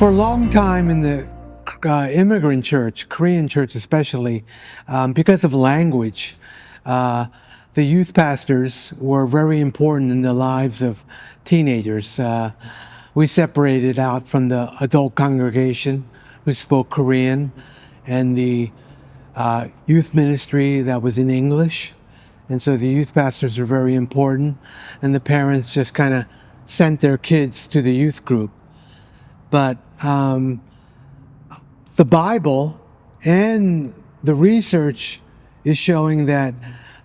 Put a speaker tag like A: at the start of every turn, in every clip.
A: For a long time in the immigrant church, Korean church especially, because of language, the youth pastors were very important in the lives of teenagers. We separated out from the adult congregation who spoke Korean and the youth ministry that was in English. And so the youth pastors were very important, and the parents just kind of sent their kids to the youth group. But the Bible and the research is showing that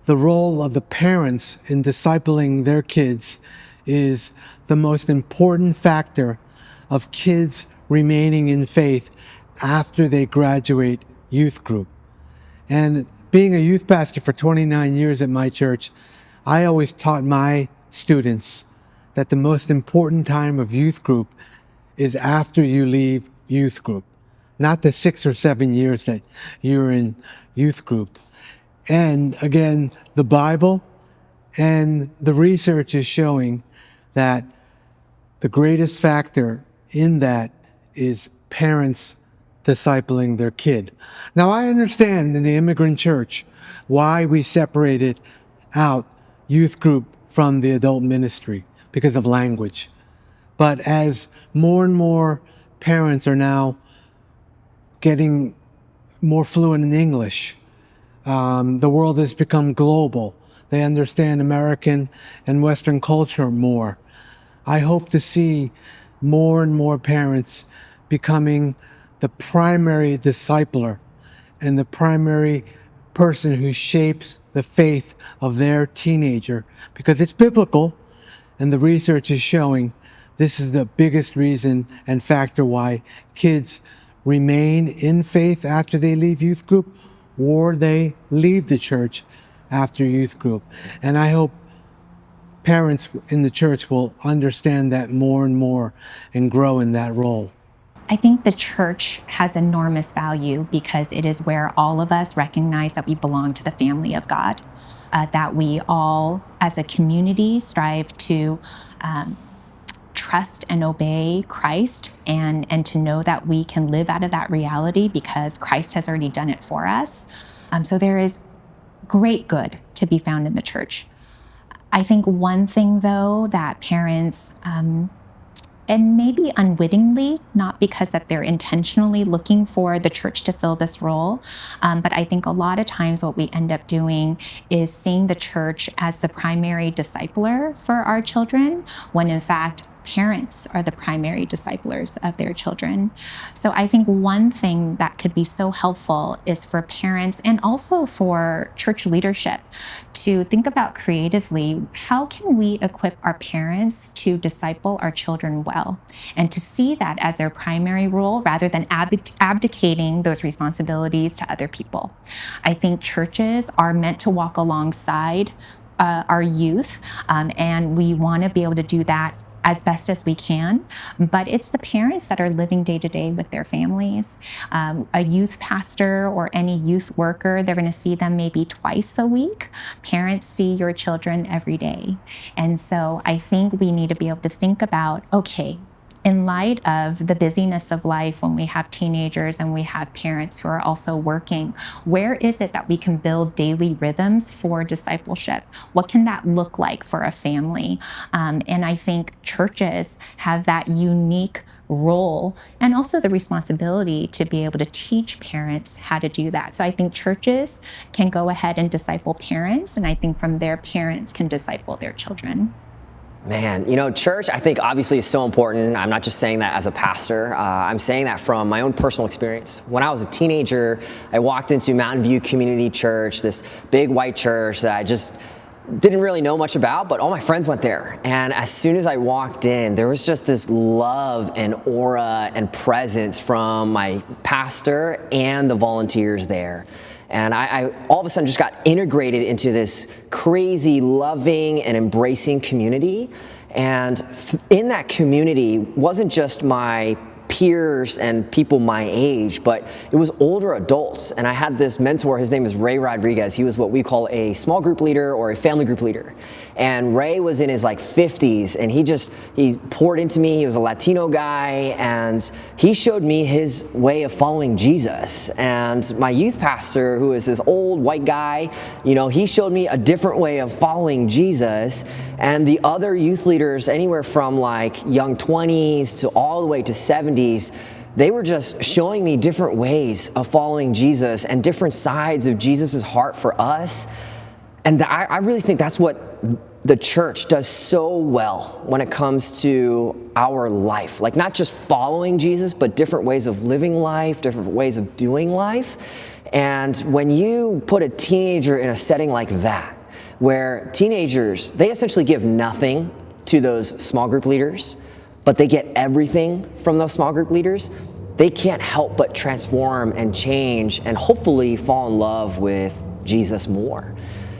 A: the role of the parents in discipling their kids is the most important factor of kids remaining in faith after they graduate youth group. And being a youth pastor for 29 years at my church, I always taught my students that the most important time of youth group is after you leave youth group, not the 6 or 7 years that you're in youth group. And again, the Bible and the research is showing that the greatest factor in that is parents discipling their kid. Now, I understand in the immigrant church why we separated out youth group from the adult ministry because of language. But as more and more parents are now getting more fluent in English, the world has become global. They understand American and Western culture more. I hope to see more and more parents becoming the primary discipler and the primary person who shapes the faith of their teenager, because it's biblical and the research is showing this is the biggest reason and factor why kids remain in faith after they leave youth group or they leave the church after youth group. And I hope parents in the church will understand that more and more and grow in that role.
B: I think the church has enormous value because it is where all of us recognize that we belong to the family of God, that we all as a community strive to trust and obey Christ and to know that we can live out of that reality because Christ has already done it for us. So there is great good to be found in the church. I think one thing, though, that parents, and maybe unwittingly, not because that they're intentionally looking for the church to fill this role, but I think a lot of times what we end up doing is seeing the church as the primary discipler for our children, when in fact, parents are the primary disciplers of their children. So I think one thing that could be so helpful is for parents and also for church leadership to think about creatively, how can we equip our parents to disciple our children well and to see that as their primary role rather than abdicating those responsibilities to other people. I think churches are meant to walk alongside our youth, and we want to be able to do that as best as we can, but it's the parents that are living day to day with their families. A youth pastor or any youth worker, they're going to see them maybe twice a week. Parents see your children every day. And so I think we need to be able to think about, okay, in light of the busyness of life when we have teenagers and we have parents who are also working, where is it that we can build daily rhythms for discipleship? What can that look like for a family? And I think churches have that unique role and also the responsibility to be able to teach parents how to do that. So I think churches can go ahead and disciple parents, and I think from there, parents can disciple their children.
C: Man, church, I think obviously is so important. I'm not just saying that as a pastor. I'm saying that from my own personal experience. When I was a teenager, I walked into Mountain View Community Church, this big white church that I just didn't really know much about, but all my friends went there. And as soon as I walked in, there was just this love and aura and presence from my pastor and the volunteers there. And I all of a sudden just got integrated into this crazy, loving, and embracing community. And in that community wasn't just my peers and people my age, but it was older adults. And I had this mentor, his name is Ray Rodriguez. He was what we call a small group leader or a family group leader. and Ray was in his like 50s, and he poured into me. He was a Latino guy, and he showed me his way of following Jesus. And my youth pastor, who is this old white guy, he showed me a different way of following Jesus. And the other youth leaders, anywhere from like young 20s to all the way to 70s, they were just showing me different ways of following Jesus and different sides of Jesus' heart for us. And I really think that's what the church does so well when it comes to our life. Like, not just following Jesus, but different ways of living life, different ways of doing life. And when you put a teenager in a setting like that, where teenagers, they essentially give nothing to those small group leaders, but they get everything from those small group leaders, they can't help but transform and change and hopefully fall in love with Jesus more.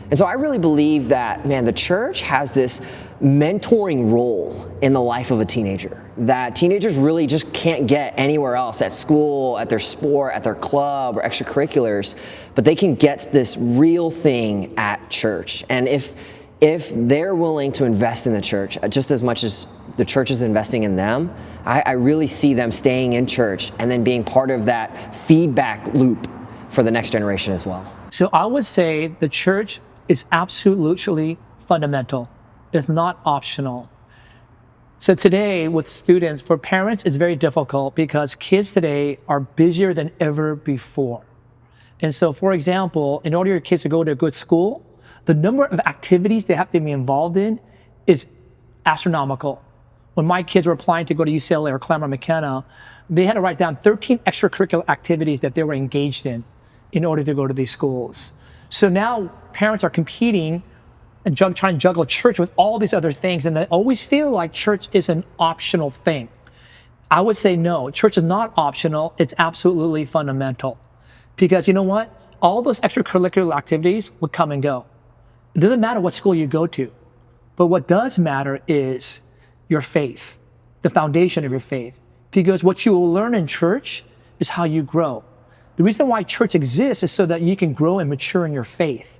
C: And so I really believe that, man, the church has this mentoring role in the life of a teenager that teenagers really just can't get anywhere else, at school, at their sport, at their club, or extracurriculars, but they can get this real thing at church. And if they're willing to invest in the church just as much as the church is investing in them, I really see them staying in church and then being part of that feedback loop for the next generation as well.
D: So I would say the church is absolutely fundamental. It's not optional. So today with students, for parents, it's very difficult because kids today are busier than ever before. And so, for example, in order for your kids to go to a good school, the number of activities they have to be involved in is astronomical. When my kids were applying to go to UCLA or Claremont McKenna, they had to write down 13 extracurricular activities that they were engaged in order to go to these schools. So now parents are competing and trying to juggle church with all these other things, and they always feel like church is an optional thing. I would say no, church is not optional, it's absolutely fundamental. Because you know what? All those extracurricular activities would come and go. It doesn't matter what school you go to, but what does matter is your faith, the foundation of your faith. Because what you will learn in church is how you grow. The reason why church exists is so that you can grow and mature in your faith.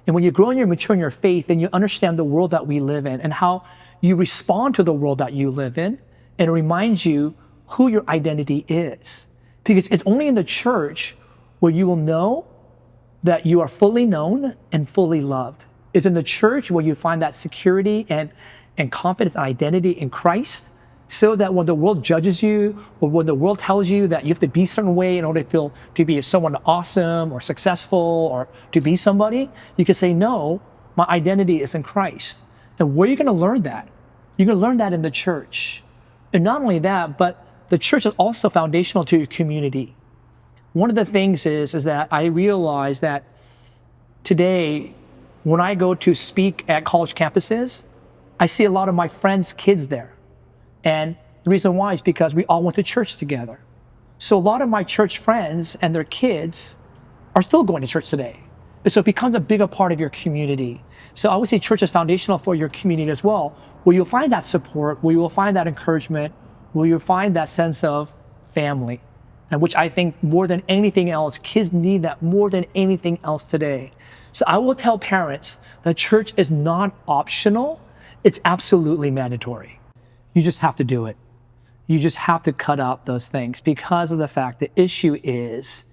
D: And when you grow and you mature in your faith, then you understand the world that we live in and how you respond to the world that you live in, and it reminds you who your identity is. Because it's only in the church where you will know that you are fully known and fully loved. It's in the church where you find that security and confidence and identity in Christ, so that when the world judges you, or when the world tells you that you have to be a certain way in order to be someone awesome or successful or to be somebody, you can say, no, my identity is in Christ. And where are you going to learn that? You're going to learn that in the church. And not only that, but the church is also foundational to your community. One of the things is that I realize that today, when I go to speak at college campuses, I see a lot of my friends' kids there. And the reason why is because we all went to church together. So a lot of my church friends and their kids are still going to church today. And so it becomes a bigger part of your community. So I would say church is foundational for your community as well, where you'll find that support, where you will find that encouragement, where you'll find that sense of family. And which I think more than anything else, kids need that more than anything else today. So I will tell parents that church is not optional, it's absolutely mandatory. You just have to do it. You just have to cut out those things, because of the fact the issue is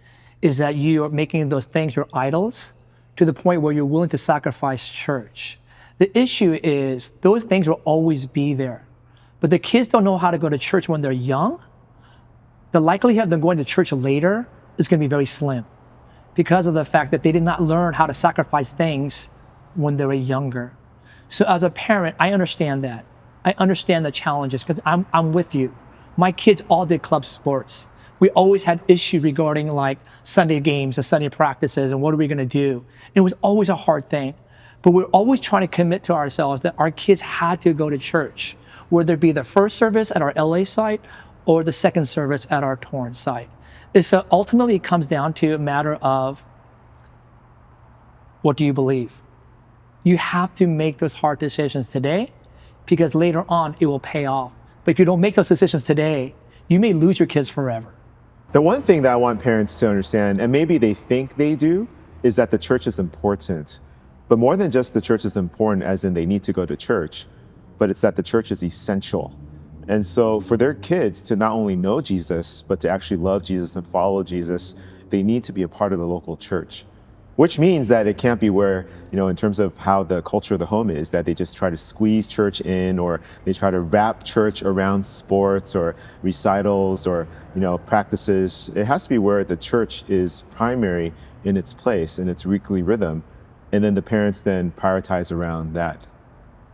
D: that you are making those things your idols to the point where you're willing to sacrifice church. The issue is those things will always be there, but the kids don't know how to go to church when they're young. The likelihood of them going to church later is going to be very slim, because of the fact that they did not learn how to sacrifice things when they were younger. So as a parent, I understand that. I understand the challenges, because I'm with you. My kids all did club sports. We always had issues regarding like Sunday games and Sunday practices and what are we going to do. It was always a hard thing, but we're always trying to commit to ourselves that our kids had to go to church, whether it be the first service at our LA site or the second service at our Torrance site. So ultimately it comes down to a matter of, what do you believe? You have to make those hard decisions today, because later on it will pay off. But if you don't make those decisions today, you may lose your kids forever.
E: The one thing that I want parents to understand, and maybe they think they do, is that the church is important. But more than just the church is important, as in they need to go to church, but it's that the church is essential. And so for their kids to not only know Jesus, but to actually love Jesus and follow Jesus, they need to be a part of the local church. Which means that it can't be where, in terms of how the culture of the home is, that they just try to squeeze church in, or they try to wrap church around sports or recitals or, practices. It has to be where the church is primary in its place, in its weekly rhythm. And then the parents then prioritize around that.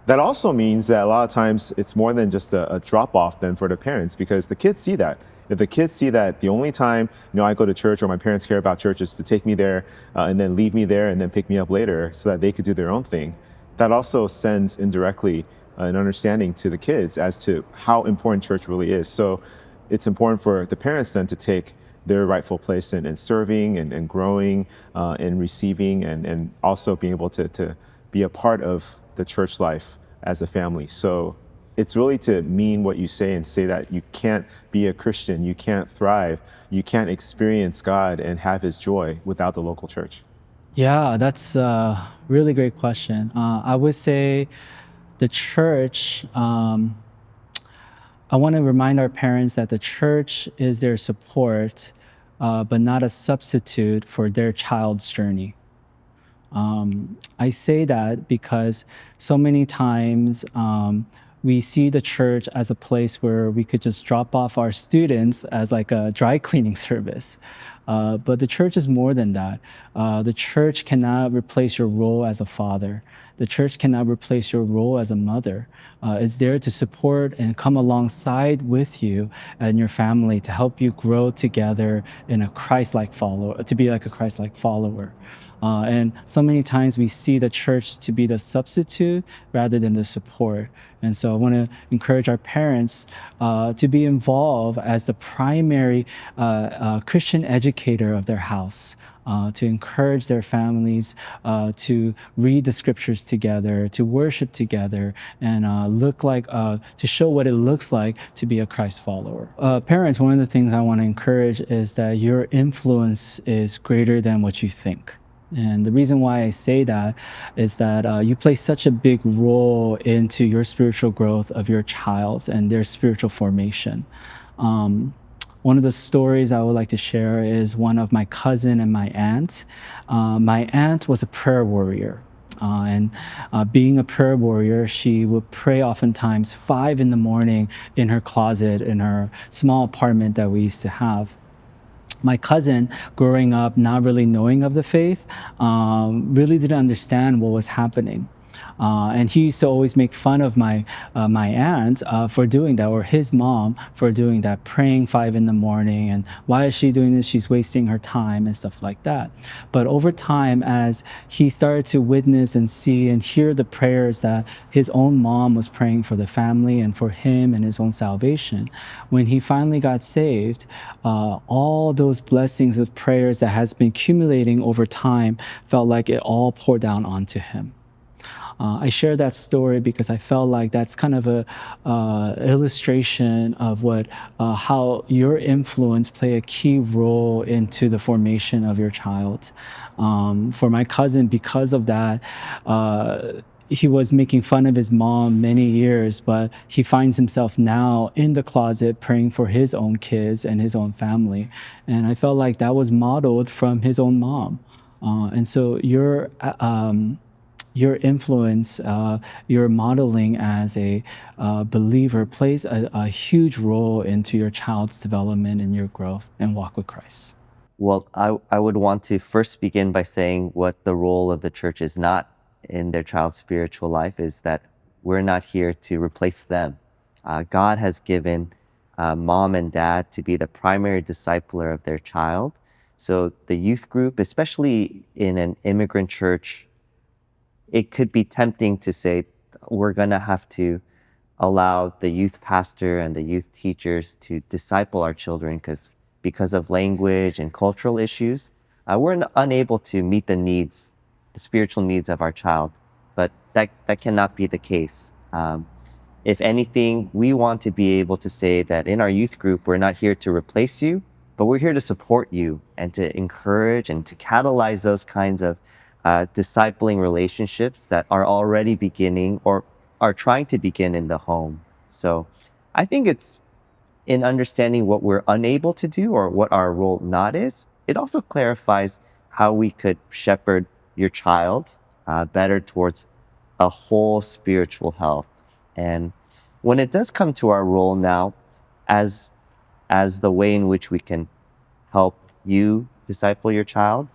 E: That also means that a lot of times it's more than just a drop off then for the parents, because the kids see that. If the kids see that the only time I go to church or my parents care about church is to take me there and then leave me there and then pick me up later so that they could do their own thing, that also sends indirectly an understanding to the kids as to how important church really is. So it's important for the parents then to take their rightful place in serving and growing and receiving and also being able to be a part of the church life as a family. So it's really to mean what you say and to say that you can't be a Christian, you can't thrive, you can't experience God and have his joy without the local church.
F: Yeah, that's a really great question. I would say the church, I want to remind our parents that the church is their support, but not a substitute for their child's journey. I say that because so many times we see the church as a place where we could just drop off our students as like a dry cleaning service. But the church is more than that. The church cannot replace your role as a father. The church cannot replace your role as a mother. It's there to support and come alongside with you and your family to help you grow together in a Christ-like follower, to be like a Christ-like follower. And so many times we see the church to be the substitute rather than the support. And so I want to encourage our parents to be involved as the primary Christian educator of their house, to encourage their families to read the scriptures together, to worship together, and to show what it looks like to be a Christ follower. Parents, one of the things I want to encourage is that your influence is greater than what you think. And the reason why I say that is that you play such a big role into your spiritual growth of your child and their spiritual formation. One of the stories I would like to share is one of my cousin and my aunt. My aunt was a prayer warrior. And being a prayer warrior, she would pray oftentimes 5 a.m. in her closet in her small apartment that we used to have. My cousin, growing up not really knowing of the faith, really didn't understand what was happening. And he used to always make fun of my aunt for doing that, or his mom for doing that, praying 5 a.m. and why is she doing this? She's wasting her time and stuff like that. But over time, as he started to witness and see and hear the prayers that his own mom was praying for the family and for him and his own salvation, when he finally got saved, all those blessings of prayers that has been accumulating over time felt like it all poured down onto him. I share that story because I felt like that's kind of a illustration of how your influence play a key role into the formation of your child. For my cousin, because of that, he was making fun of his mom many years, but he finds himself now in the closet praying for his own kids and his own family. And I felt like that was modeled from his own mom. And so your influence, your modeling as a believer plays a huge role into your child's development and your growth and walk with Christ.
G: Well, I would want to first begin by saying what the role of the church is not in their child's spiritual life is that we're not here to replace them. God has given mom and dad to be the primary discipler of their child. So the youth group, especially in an immigrant church, it could be tempting to say we're going to have to allow the youth pastor and the youth teachers to disciple our children because of language and cultural issues. We're unable to meet the spiritual needs of our child, but that cannot be the case. If anything, we want to be able to say that in our youth group, we're not here to replace you, but we're here to support you and to encourage and to catalyze those kinds of discipling relationships that are already beginning or are trying to begin in the home. So I think it's in understanding what we're unable to do or what our role not is. It also clarifies how we could shepherd your child better towards a whole spiritual health. And when it does come to our role now as the way in which we can help you disciple your child,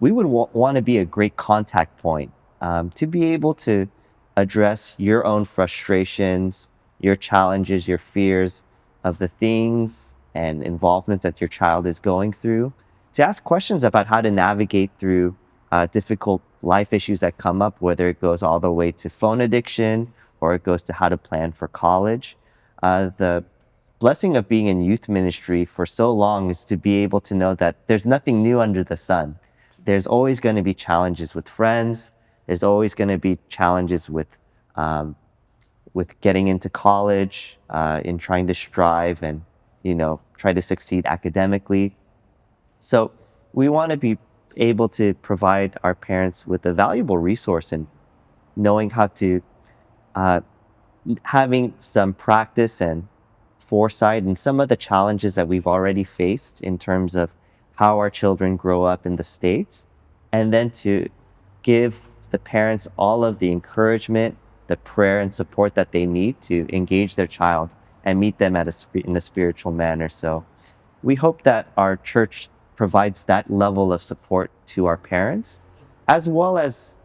G: we would want to be a great contact point to be able to address your own frustrations, your challenges, your fears of the things and involvements that your child is going through, to ask questions about how to navigate through difficult life issues that come up, whether it goes all the way to phone addiction or it goes to how to plan for college. The blessing of being in youth ministry for so long is to be able to know that there's nothing new under the sun. There's always going to be challenges with friends. There's always going to be challenges with getting into college, in trying to strive and, try to succeed academically. So we want to be able to provide our parents with a valuable resource in knowing how to, having some practice and foresight and some of the challenges that we've already faced in terms of how our children grow up in the States, and then to give the parents all of the encouragement, the prayer and support that they need to engage their child and meet them in a spiritual manner. So we hope that our church provides that level of support to our parents, as well as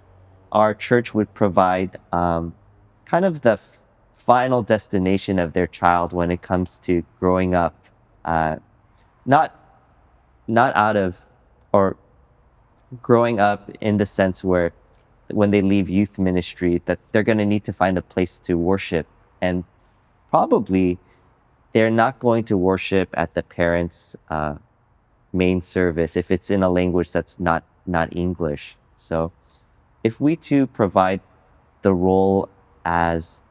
G: our church would provide kind of the final destination of their child when it comes to growing up, not out of, or growing up in the sense where when they leave youth ministry, that they're going to need to find a place to worship. And probably they're not going to worship at the parents' main service if it's in a language that's not English. So if we too provide the role as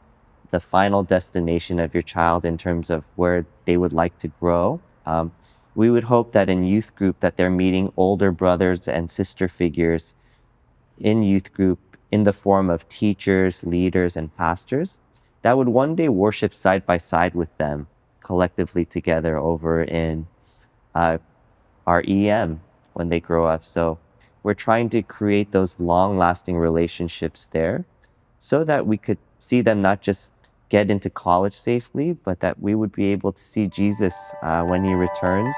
G: the final destination of your child in terms of where they would like to grow, we would hope that in youth group that they're meeting older brothers and sister figures in youth group in the form of teachers, leaders, and pastors that would one day worship side by side with them collectively together over in our EM when they grow up. So we're trying to create those long-lasting relationships there so that we could see them not just get into college safely, but that we would be able to see Jesus when he returns